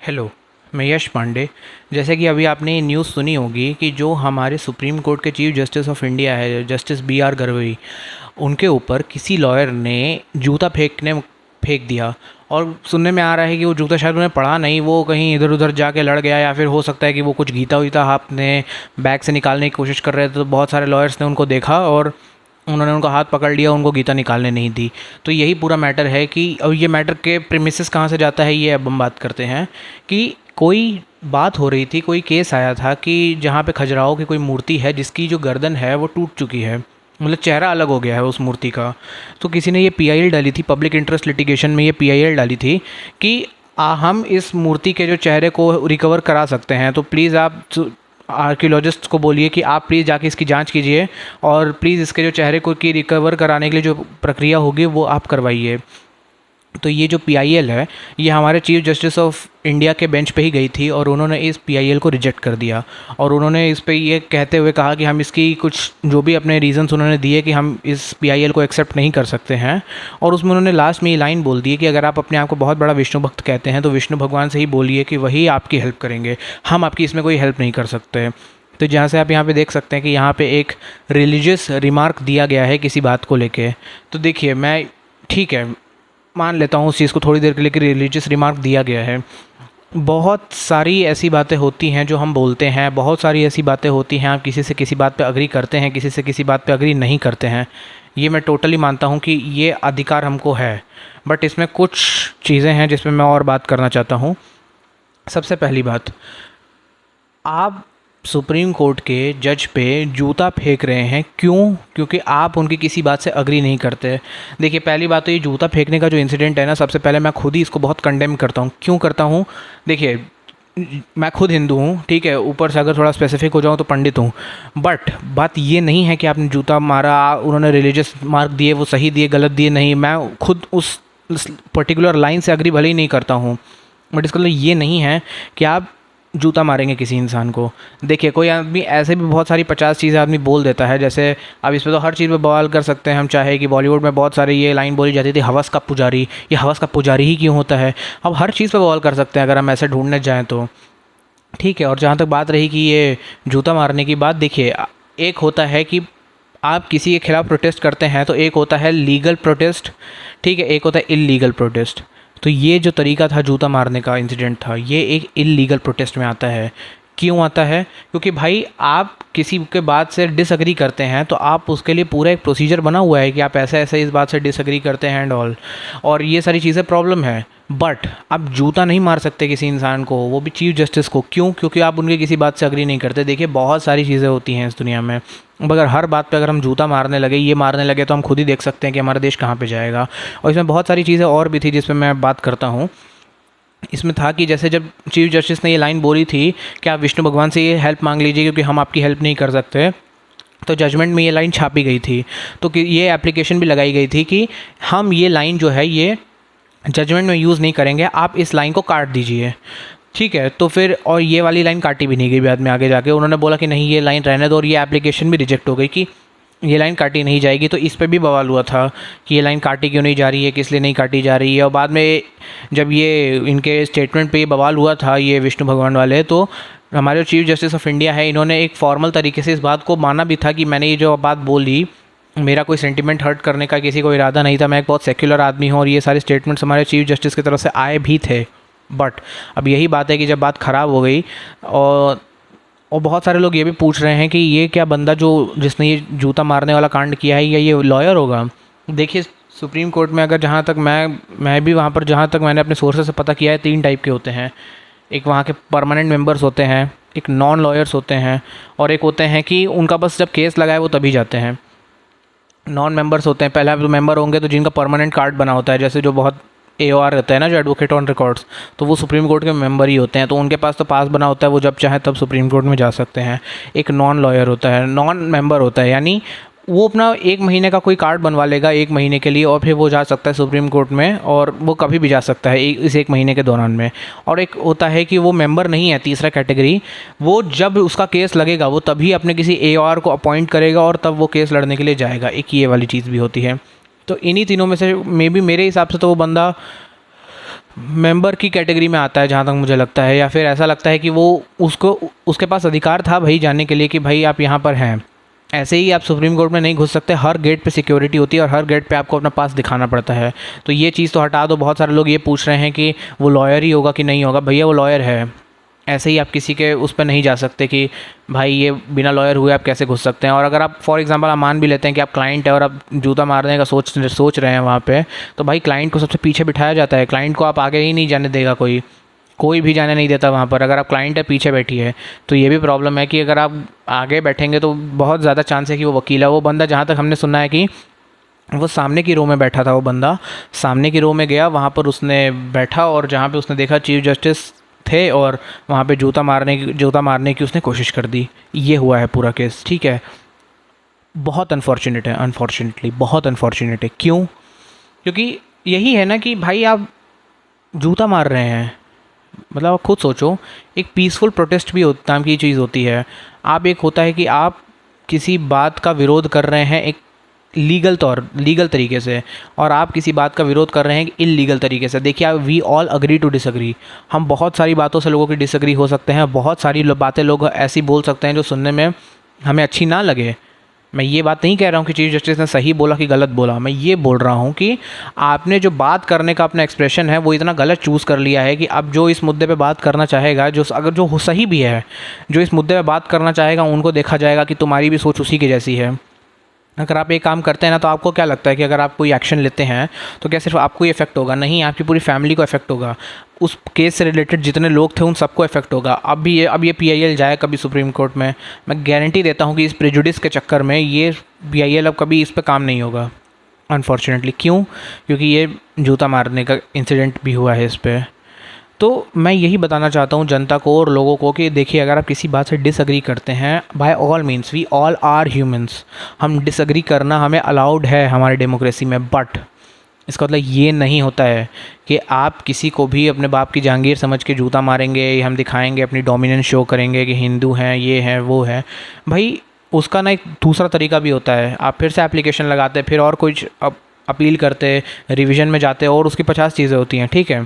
Hello, मैं यश पांडे। जैसे कि अभी आपने ये न्यूज़ सुनी होगी कि जो हमारे सुप्रीम कोर्ट के चीफ जस्टिस ऑफ इंडिया है, जस्टिस बी आर गवई, उनके ऊपर किसी लॉयर ने जूता फेंक दिया। और सुनने में आ रहा है कि वो जूता शायद उन्हें पड़ा नहीं, वो कहीं इधर उधर जाके लड़ गया, या फिर हो सकता है कि वो कुछ गीता वीता अपने बैग से निकालने की कोशिश कर रहे थे। तो बहुत सारे लॉयर्स ने उनको देखा और उन्होंने उनका हाथ पकड़ लिया, उनको गीता निकालने नहीं दी। तो यही पूरा मैटर है कि अब ये मैटर के प्रीमिसेस कहाँ से जाता है, ये अब हम बात करते हैं। कि कोई बात हो रही थी, कोई केस आया था कि जहाँ पे खजुराहो की कोई मूर्ति है जिसकी जो गर्दन है वो टूट चुकी है, मतलब चेहरा अलग हो गया है उस मूर्ति का। तो किसी ने ये पीआईएल डाली थी, पब्लिक इंटरेस्ट लिटिगेशन में ये पीआईएल डाली थी कि हम इस मूर्ति के जो चेहरे को रिकवर करा सकते हैं, तो प्लीज़ आप आर्कियोलॉजिस्ट को बोलिए कि आप प्लीज़ जाके इसकी जांच कीजिए और प्लीज़ इसके जो चेहरे को की रिकवर कराने के लिए जो प्रक्रिया होगी वो आप करवाइए। तो ये जो पीआईएल है, ये हमारे चीफ जस्टिस ऑफ इंडिया के बेंच पे ही गई थी और उन्होंने इस पीआईएल को रिजेक्ट कर दिया। और उन्होंने इस पे ये कहते हुए कहा कि हम इसकी कुछ जो भी अपने रीज़न्स उन्होंने दिए कि हम इस पीआईएल को एक्सेप्ट नहीं कर सकते हैं। और उसमें उन्होंने लास्ट में ये लाइन बोल दी है कि अगर आप अपने आप को बहुत बड़ा विष्णु भक्त कहते हैं तो विष्णु भगवान से ही बोलिए कि वही आपकी हेल्प करेंगे, हम आपकी इसमें कोई हेल्प नहीं कर सकते। तो जहाँ से आप यहाँ पे देख सकते हैं कि यहाँ पे एक रिलीजियस रिमार्क दिया गया है किसी बात को लेके। तो देखिए, मैं ठीक है मान लेता हूँ उस चीज़ को थोड़ी देर के लिए कि रिलीजियस रिमार्क दिया गया है। बहुत सारी ऐसी बातें होती हैं जो हम बोलते हैं, बहुत सारी ऐसी बातें होती हैं आप किसी से किसी बात पे अग्री करते हैं, किसी से किसी बात पे अग्री नहीं करते हैं। ये मैं टोटली मानता हूँ कि ये अधिकार हमको है। बट इसमें कुछ चीज़ें हैं जिसमें मैं और बात करना चाहता हूँ। सबसे पहली बात, आप सुप्रीम कोर्ट के जज पे जूता फेंक रहे हैं, क्यों? क्योंकि आप उनकी किसी बात से अग्री नहीं करते। देखिए, पहली बात तो ये जूता फेंकने का जो इंसिडेंट है ना, सबसे पहले मैं खुद ही इसको बहुत कंडेम करता हूँ। क्यों करता हूँ? देखिए, मैं खुद हिंदू हूँ, ठीक है, ऊपर से अगर थोड़ा स्पेसिफिक हो जाऊँ तो पंडित हूँ। बट बात ये नहीं है कि आपने जूता मारा, उन्होंने रिलीजियस मार्क दिए, वो सही दिए गलत दिए, नहीं, मैं खुद उस पर्टिकुलर लाइन से अग्री भले ही नहीं करता हूँ। बट इसका मतलब ये नहीं है कि आप जूता मारेंगे किसी इंसान को। देखिए, कोई आदमी ऐसे भी बहुत सारी 50 चीज़ें आदमी बोल देता है। जैसे अब इस पे तो हर चीज़ पे बवाल कर सकते हैं हम, चाहे कि बॉलीवुड में बहुत सारी ये लाइन बोली जाती थी, हवस का पुजारी। ये हवस का पुजारी ही क्यों होता है? अब हर चीज़ पे बवाल कर सकते हैं अगर हम ऐसे ढूंढने जाएँ तो, ठीक है। और जहाँ तक बात रही कि ये जूता मारने की बात, देखिए, एक होता है कि आप किसी के खिलाफ प्रोटेस्ट करते हैं, तो एक होता है लीगल प्रोटेस्ट, ठीक है, एक होता है इलीगल प्रोटेस्ट। तो ये जो तरीका था जूता मारने का इंसिडेंट था, ये एक इलीगल प्रोटेस्ट में आता है। क्यों आता है? क्योंकि भाई आप किसी के बात से डिसएग्री करते हैं तो आप उसके लिए पूरा एक प्रोसीजर बना हुआ है कि आप ऐसे ऐसे इस बात से डिसएग्री करते हैं एंड ऑल, और ये सारी चीज़ें प्रॉब्लम है। बट आप जूता नहीं मार सकते किसी इंसान को, वो भी चीफ जस्टिस को। क्यों? क्योंकि आप उनके किसी बात से अग्री नहीं करते। देखिए, बहुत सारी चीज़ें होती हैं इस दुनिया में, मगर हर बात पे अगर हम जूता मारने लगे, ये मारने लगे, तो हम खुद ही देख सकते हैं कि हमारा देश कहाँ पे जाएगा। और इसमें बहुत सारी चीज़ें और भी थी जिसमें मैं बात करता हूँ। इसमें था कि जैसे जब चीफ जस्टिस ने ये लाइन बोली थी कि आप विष्णु भगवान से ये हेल्प मांग लीजिए क्योंकि हम आपकी हेल्प नहीं कर सकते, तो जजमेंट में ये लाइन छापी गई थी। तो ये एप्लीकेशन भी लगाई गई थी कि हम ये लाइन जो है ये जजमेंट में यूज़ नहीं करेंगे, आप इस लाइन को काट दीजिए, ठीक है। तो फिर और ये वाली लाइन काटी भी नहीं गई। बाद में आगे जाके उन्होंने बोला कि नहीं, ये लाइन रहने दो, और ये एप्लीकेशन भी रिजेक्ट हो गई कि ये लाइन काटी नहीं जाएगी। तो इस पे भी बवाल हुआ था कि ये लाइन काटी क्यों नहीं जा रही है, किस लिए नहीं काटी जा रही है। और बाद में जब ये इनके स्टेटमेंट पे ये बवाल हुआ था, ये विष्णु भगवान वाले, तो हमारे चीफ जस्टिस ऑफ इंडिया है, इन्होंने एक फॉर्मल तरीके से इस बात को माना भी था कि मैंने ये जो बात बोली, मेरा कोई सेंटिमेंट हर्ट करने का किसी को इरादा नहीं था, मैं एक बहुत सेक्युलर आदमी हूँ, और ये सारे स्टेटमेंट्स हमारे चीफ जस्टिस की तरफ से आए भी थे। बट अब यही बात है कि जब बात ख़राब हो गई, और बहुत सारे लोग ये भी पूछ रहे हैं कि ये क्या बंदा जो जिसने ये जूता मारने वाला कांड किया है, या ये लॉयर होगा? देखिए, सुप्रीम कोर्ट में अगर जहाँ तक मैं भी वहाँ पर जहाँ तक मैंने अपने सोर्सेस से पता किया है, 3 टाइप के होते हैं। एक वहाँ के परमानेंट मेंबर्स होते हैं, एक नॉन लॉयर्स होते हैं, और एक होते हैं कि उनका बस जब केस लगा है वो तभी जाते हैं। नॉन मेंबर्स होते हैं, पहले तो मेंबर होंगे तो जिनका परमानेंट कार्ड बना होता है, जैसे जो बहुत एओआर रहता है ना, जो एडवोकेट ऑन रिकॉर्ड्स, तो वो सुप्रीम कोर्ट के मेंबर ही होते हैं, तो उनके पास तो पास बना होता है, वो जब चाहे तब सुप्रीम कोर्ट में जा सकते हैं। एक नॉन लॉयर होता है, नॉन मेंबर होता है, यानी वो अपना 1 महीने का कोई कार्ड बनवा लेगा 1 महीने के लिए, और फिर वो जा सकता है सुप्रीम कोर्ट में, और वो कभी भी जा सकता है इस 1 महीने के दौरान में। और एक होता है कि वो मेंबर नहीं है, तीसरा कैटेगरी, वो जब उसका केस लगेगा वो तभी अपने किसी एओआर को अपॉइंट करेगा और तब वो केस लड़ने के लिए जाएगा। एक ये वाली चीज़ भी होती है। तो इन्हीं तीनों में से मे बी मेरे हिसाब से तो वो बंदा मेंबर की कैटेगरी में आता है जहाँ तक मुझे लगता है, या फिर ऐसा लगता है कि वो उसको उसके पास अधिकार था भाई जाने के लिए कि भाई आप यहाँ पर हैं। ऐसे ही आप सुप्रीम कोर्ट में नहीं घुस सकते, हर गेट पे सिक्योरिटी होती है और हर गेट पे आपको अपना पास दिखाना पड़ता है। तो ये चीज़ तो हटा दो। बहुत सारे लोग ये पूछ रहे हैं कि वो लॉयर ही होगा कि नहीं होगा। भैया वो लॉयर है, ऐसे ही आप किसी के उस पर नहीं जा सकते कि भाई ये बिना लॉयर हुए आप कैसे घुस सकते हैं। और अगर आप फॉर एग्जांपल आप मान भी लेते हैं कि आप क्लाइंट है और आप जूता मारने का सोच रहे हैं वहाँ पे, तो भाई क्लाइंट को सबसे पीछे बिठाया जाता है। क्लाइंट को आप आगे ही नहीं जाने देगा, कोई भी जाने नहीं देता वहाँ पर। अगर आप क्लाइंट है पीछे बैठी है, तो ये भी प्रॉब्लम है कि अगर आप आगे बैठेंगे तो बहुत ज़्यादा चांस है कि वो वकील है। वो बंदा, जहाँ तक हमने सुना है कि वो सामने की रो में बैठा था, वो बंदा सामने की रो में गया, वहाँ पर उसने बैठा और जहाँ पे उसने देखा चीफ जस्टिस थे और वहाँ पे जूता मारने की उसने कोशिश कर दी। ये हुआ है पूरा केस, ठीक है। बहुत अनफॉर्चुनेट है, अनफॉर्चुनेटली बहुत अनफॉर्चुनेट है। क्यों? क्योंकि यही है ना कि भाई आप जूता मार रहे हैं, मतलब आप खुद सोचो, एक पीसफुल प्रोटेस्ट भी नाम की चीज़ होती है। आप एक होता है कि आप किसी बात का विरोध कर रहे हैं एक लीगल तरीके से, और आप किसी बात का विरोध कर रहे हैं इल्लीगल तरीके से। देखिए, we all agree to disagree. हम बहुत सारी बातों से लोगों की डिसअग्री हो सकते हैं, बहुत सारी बातें लोग ऐसी बोल सकते हैं जो सुनने में हमें अच्छी ना लगे। मैं ये बात नहीं कह रहा हूँ कि चीफ जस्टिस ने सही बोला कि गलत बोला। मैं ये बोल रहा हूँ कि आपने जो बात करने का अपना एक्सप्रेशन है वो इतना गलत चूज़ कर लिया है कि अब जो इस मुद्दे पे बात करना चाहेगा, जो अगर जो सही भी है, जो इस मुद्दे पे बात करना चाहेगा, उनको देखा जाएगा कि तुम्हारी भी सोच उसी की जैसी है। अगर आप एक काम करते हैं ना, तो आपको क्या लगता है कि अगर आप कोई एक्शन लेते हैं तो क्या सिर्फ आपको ही इफेक्ट होगा? नहीं, आपकी पूरी फैमिली को इफेक्ट होगा। उस केस से रिलेटेड जितने लोग थे उन सबको इफेक्ट होगा। अब ये PIL जाए कभी सुप्रीम कोर्ट में, मैं गारंटी देता हूँ कि इस प्रेजुडिस के चक्कर में ये PIL अब कभी इस पर काम नहीं होगा, अनफॉर्चुनेटली। क्यों? क्योंकि ये जूता मारने का इंसिडेंट भी हुआ है इस पर। तो मैं यही बताना चाहता हूँ जनता को और लोगों को कि देखिए, अगर आप किसी बात से डिसअग्री करते हैं, by all means, we all are humans, हम डिसअग्री करना हमें अलाउड है हमारे डेमोक्रेसी में। बट इसका मतलब ये नहीं होता है कि आप किसी को भी अपने बाप की जहांगीर समझ के जूता मारेंगे, हम दिखाएंगे, अपनी डोमिनेंस शो करेंगे कि हिंदू हैं, ये हैं, वो है। भाई उसका ना एक दूसरा तरीका भी होता है। आप फिर से एप्लीकेशन लगाते, फिर और कुछ अपील करते, रिवीजन में जाते, और उसकी 50 चीज़ें होती हैं, ठीक है।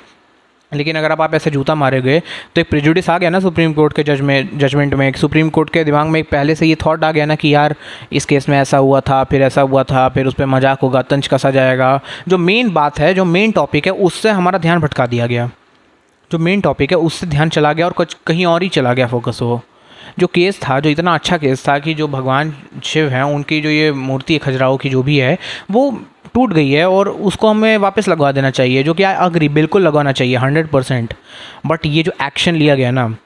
लेकिन अगर आप ऐसे जूता मारोगे तो एक प्रेजुडिस आ गया ना सुप्रीम कोर्ट के जजमेंट में। एक सुप्रीम कोर्ट के दिमाग में एक पहले से ये थॉट आ गया ना कि यार इस केस में ऐसा हुआ था, फिर ऐसा हुआ था, फिर उस पर मजाक होगा, तंज कसा जाएगा। जो मेन बात है, जो मेन टॉपिक है, उससे हमारा ध्यान भटका दिया गया। जो मेन टॉपिक है उससे ध्यान चला गया और कुछ कहीं और ही चला गया फोकस। वो जो केस था, जो इतना अच्छा केस था कि जो भगवान शिव हैं उनकी जो ये मूर्ति है खजुराहो की जो भी है, वो टूट गई है और उसको हमें वापस लगवा देना चाहिए, जो कि आई अग्री, बिल्कुल लगवाना चाहिए 100%। बट ये जो एक्शन लिया गया ना,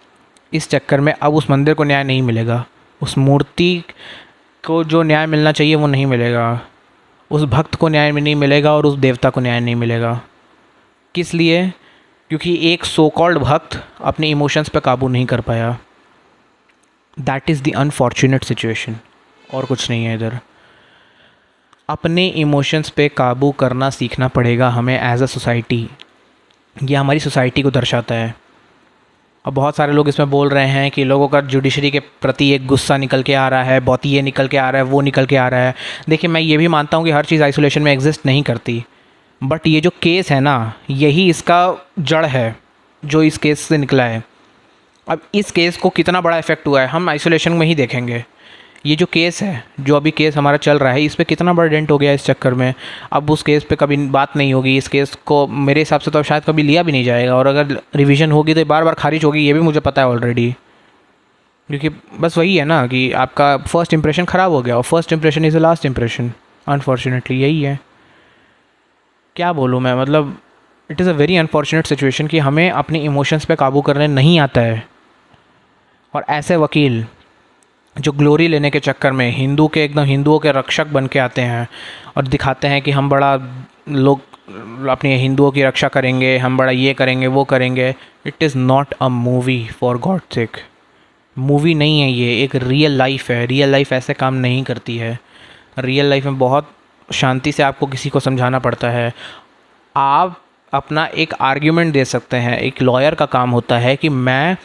इस चक्कर में अब उस मंदिर को न्याय नहीं मिलेगा, उस मूर्ति को जो न्याय मिलना चाहिए वो नहीं मिलेगा, उस भक्त को न्याय नहीं मिलेगा और उस देवता को न्याय नहीं मिलेगा। किस लिए? क्योंकि एक सो कॉल्ड भक्त अपने इमोशंस पे काबू नहीं कर पाया। That is the unfortunate situation, और कुछ नहीं है इधर। अपने इमोशंस पे काबू करना सीखना पड़ेगा हमें एज अ सोसाइटी। ये हमारी सोसाइटी को दर्शाता है। अब बहुत सारे लोग इसमें बोल रहे हैं कि लोगों का जुडिशरी के प्रति एक गुस्सा निकल के आ रहा है, बहुत ही ये निकल के आ रहा है, वो निकल के आ रहा है। देखिए, मैं ये भी मानता हूँ कि हर चीज़ आइसोलेशन में एग्जिस्ट नहीं करती, बट ये जो केस है ना, यही इसका जड़ है जो इस केस से निकला है। अब इस केस को कितना बड़ा इफेक्ट हुआ है हम आइसोलेशन में ही देखेंगे। ये जो केस है, जो अभी केस हमारा चल रहा है, इस पे कितना बड़ा डेंट हो गया इस चक्कर में। अब उस केस पे कभी बात नहीं होगी, इस केस को मेरे हिसाब से तो शायद कभी लिया भी नहीं जाएगा, और अगर रिवीजन होगी तो बार बार खारिज होगी, ये भी मुझे पता है ऑलरेडी। क्योंकि बस वही है ना कि आपका फर्स्ट इंप्रेशन ख़राब हो गया, और first impression is the last impression, unfortunately यही है। क्या बोलूँ मैं, मतलब it is a very unfortunate situation कि हमें अपने इमोशंस पे काबू करने नहीं आता है। और ऐसे वकील जो ग्लोरी लेने के चक्कर में एकदम हिंदुओं के रक्षक बन के आते हैं और दिखाते हैं कि हम बड़ा लोग अपनी हिंदुओं की रक्षा करेंगे, हम बड़ा ये करेंगे, वो करेंगे। It is not a movie, for God sake. Movie नहीं है ये, एक रियल लाइफ है। रियल लाइफ ऐसे काम नहीं करती है। रियल लाइफ में बहुत शांति से आपको किसी को समझाना पड़ता है। आप अपना एक आर्ग्यूमेंट दे सकते हैं। एक लॉयर का काम होता है कि मैं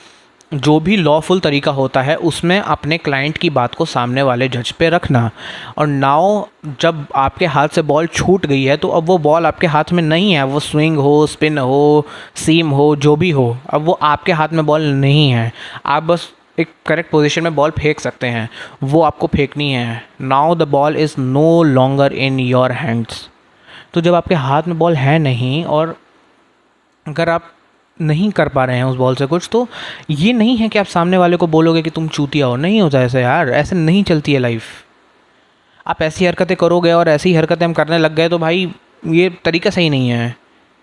जो भी लॉफुल तरीका होता है उसमें अपने क्लाइंट की बात को सामने वाले जज पे रखना। और नाउ जब आपके हाथ से बॉल छूट गई है तो अब वो बॉल आपके हाथ में नहीं है, वो स्विंग हो, स्पिन हो, सीम हो, जो भी हो, अब वो आपके हाथ में बॉल नहीं है। आप बस एक करेक्ट पोजीशन में बॉल फेंक सकते हैं, वो आपको फेंकनी है। Now the ball is no longer in your hands. तो जब आपके हाथ में बॉल है नहीं और अगर आप नहीं कर पा रहे हैं उस बॉल से कुछ, तो ये नहीं है कि आप सामने वाले को बोलोगे कि तुम चूतिया हो। नहीं होता ऐसे यार, ऐसे नहीं चलती है लाइफ। आप ऐसी हरकतें करोगे और ऐसी हरकतें हम करने लग गए तो भाई ये तरीका सही नहीं है।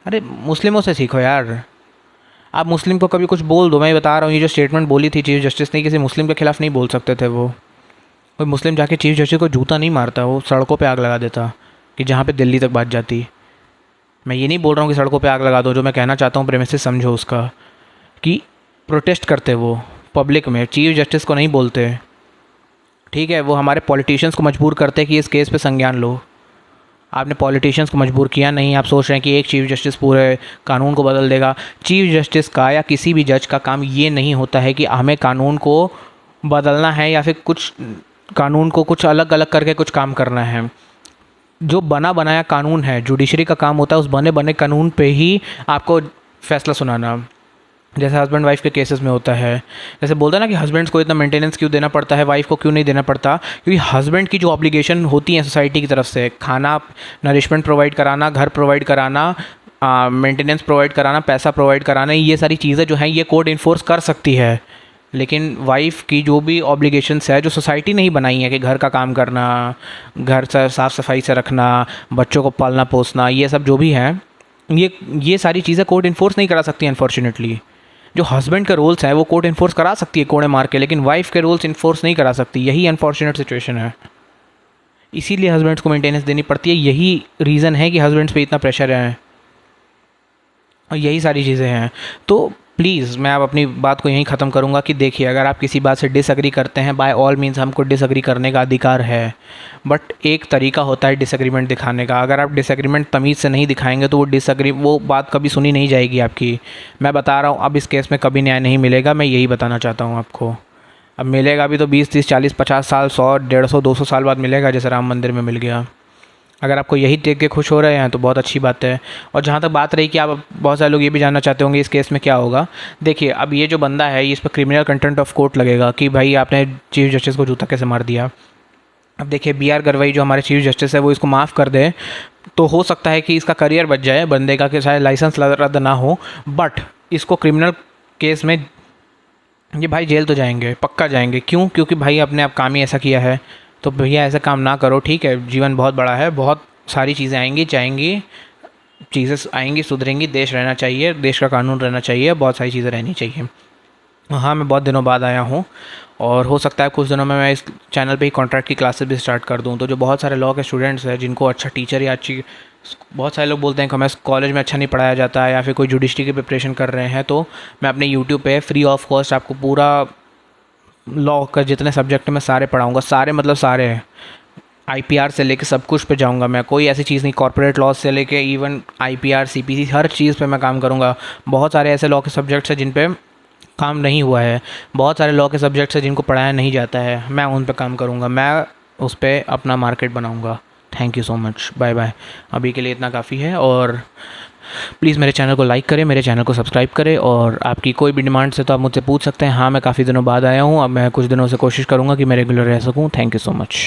अरे मुस्लिमों से सीखो यार। आप मुस्लिम को कभी कुछ बोल दो, मैं बता रहा हूँ, ये जो स्टेटमेंट बोली थी चीफ जस्टिस ने, किसी मुस्लिम के खिलाफ नहीं बोल सकते थे वो। कोई मुस्लिम जाके चीफ जस्टिस को जूता नहीं मारता, वो सड़कों पे आग लगा देता कि जहाँ पे दिल्ली तक बात जाती। मैं ये नहीं बोल रहा हूँ कि सड़कों पे आग लगा दो, जो मैं कहना चाहता हूँ प्रेमिसेस समझो उसका, कि प्रोटेस्ट करते वो पब्लिक में, चीफ जस्टिस को नहीं बोलते। ठीक है, वो हमारे पॉलिटिशियंस को मजबूर करते कि इस केस पे संज्ञान लो। आपने पॉलिटिशियंस को मजबूर किया नहीं। आप सोच रहे हैं कि एक चीफ जस्टिस पूरे कानून को बदल देगा। चीफ जस्टिस का या किसी भी जज का काम ये नहीं होता है कि हमें कानून को बदलना है या फिर कुछ कानून को कुछ अलग अलग करके कुछ काम करना है। जो बना बनाया कानून है, जुडिशरी का काम होता है उस बने बने कानून पे ही आपको फैसला सुनाना। जैसे हस्बैंड वाइफ के केसेस में होता है, जैसे बोलता है ना कि हस्बैंड्स को इतना मेंटेनेंस क्यों देना पड़ता है, वाइफ को क्यों नहीं देना पड़ता, क्योंकि हस्बैंड की जो ऑब्लिगेशन होती है सोसाइटी की तरफ से, खाना, नरिशमेंट प्रोवाइड कराना, घर प्रोवाइड कराना, मेंटेनेंस प्रोवाइड कराना, पैसा प्रोवाइड कराना, ये सारी चीज़ें जो हैं ये कोर्ट इन्फोर्स कर सकती है। लेकिन वाइफ की जो भी ऑब्लिगेशंस है जो सोसाइटी ने ही बनाई है, कि घर का काम करना, घर से साफ़ सफाई से रखना, बच्चों को पालना पोसना, ये सब जो भी है, ये सारी चीज़ें कोर्ट इन्फोर्स नहीं करा सकती अनफॉर्चुनेटली। जो हस्बैंड के रोल्स हैं वो कोर्ट इन्फोर्स करा सकती है कोड़े मार के, लेकिन वाइफ के रोल्स इन्फोर्स नहीं करा सकती। यही अनफॉर्चुनेट सिचुएशन है। इसीलिए हस्बैंड्स को मेंटेनेंस देनी पड़ती है। यही रीज़न है कि हस्बैंड्स पे इतना प्रेशर है और यही सारी चीज़ें हैं। तो प्लीज़ मैं अब अपनी बात को यहीं ख़त्म करूँगा कि देखिए, अगर आप किसी बात से डिसएग्री करते हैं, बाय ऑल मीन्स हमको डिसएग्री करने का अधिकार है, बट एक तरीका होता है डिसएग्रीमेंट दिखाने का। अगर आप डिसएग्रीमेंट तमीज़ से नहीं दिखाएंगे तो वो बात कभी सुनी नहीं जाएगी आपकी। मैं बता रहा हूँ, अब इस केस में कभी न्याय नहीं मिलेगा, मैं यही बताना चाहता हूँ आपको। अब मिलेगा भी तो 20, 30, 40, 50 साल, 100, 150, 200 साल बाद मिलेगा, जैसे राम मंदिर में मिल गया। अगर आपको यही देख के खुश हो रहे हैं तो बहुत अच्छी बात है। और जहाँ तक बात रही कि आप, बहुत सारे लोग ये भी जानना चाहते होंगे इस केस में क्या होगा। देखिए, अब ये जो बंदा है, इस पर क्रिमिनल कंटेम्प्ट ऑफ कोर्ट लगेगा कि भाई आपने चीफ जस्टिस को जूता कैसे मार दिया। अब देखिए, BR गरवई जो हमारे चीफ जस्टिस है वो इसको माफ़ कर दे तो हो सकता है कि इसका करियर बच जाए बंदे का, कि शायद लाइसेंस रद्द ना हो, बट इसको क्रिमिनल केस में ये भाई जेल तो जाएंगे, पक्का जाएंगे। क्यों? क्योंकि भाई आपने अब काम ही ऐसा किया है। तो भैया ऐसा काम ना करो, ठीक है? जीवन बहुत बड़ा है, बहुत सारी चीज़ें आएंगी जाएंगी, चीज़ें आएंगी सुधरेंगी, देश रहना चाहिए, देश का कानून रहना चाहिए, बहुत सारी चीज़ें रहनी चाहिए। हाँ, मैं बहुत दिनों बाद आया हूँ और हो सकता है कुछ दिनों में मैं इस चैनल पे ही कॉन्ट्रैक्ट की क्लासेस भी स्टार्ट कर दूँ। तो जो बहुत सारे लॉ के स्टूडेंट्स हैं जिनको अच्छा टीचर या अच्छी, बहुत सारे लोग बोलते हैं कि हमें कॉलेज में अच्छा नहीं पढ़ाया जाता है या फिर कोई जुडिशरी की प्रिपरेशन कर रहे हैं, तो मैं अपने यूट्यूब पे फ्री ऑफ कॉस्ट आपको पूरा लॉ का जितने सब्जेक्ट मैं सारे पढ़ाऊँगा। सारे मतलब सारे, IPR से लेके सब कुछ पे जाऊंगा मैं। कोई ऐसी चीज़ नहीं, कॉर्पोरेट लॉ से लेके इवन IPR, CPC, हर चीज़ पे मैं काम करूंगा। बहुत सारे ऐसे लॉ के सब्जेक्ट्स हैं जिन पे काम नहीं हुआ है, बहुत सारे लॉ के सब्जेक्ट्स हैं जिनको पढ़ाया नहीं जाता है, मैं उन पे काम करूंगा, मैं उस पर अपना मार्केट बनाऊंगा। Thank you so much, bye bye. अभी के लिए इतना काफ़ी है और प्लीज़ मेरे चैनल को लाइक करें, मेरे चैनल को सब्सक्राइब करें और आपकी कोई भी डिमांड्स है तो आप मुझसे पूछ सकते हैं। हाँ, मैं काफ़ी दिनों बाद आया हूँ, अब मैं कुछ दिनों से कोशिश करूँगा कि मैं रेगुलर रह सकूँ। Thank you so much.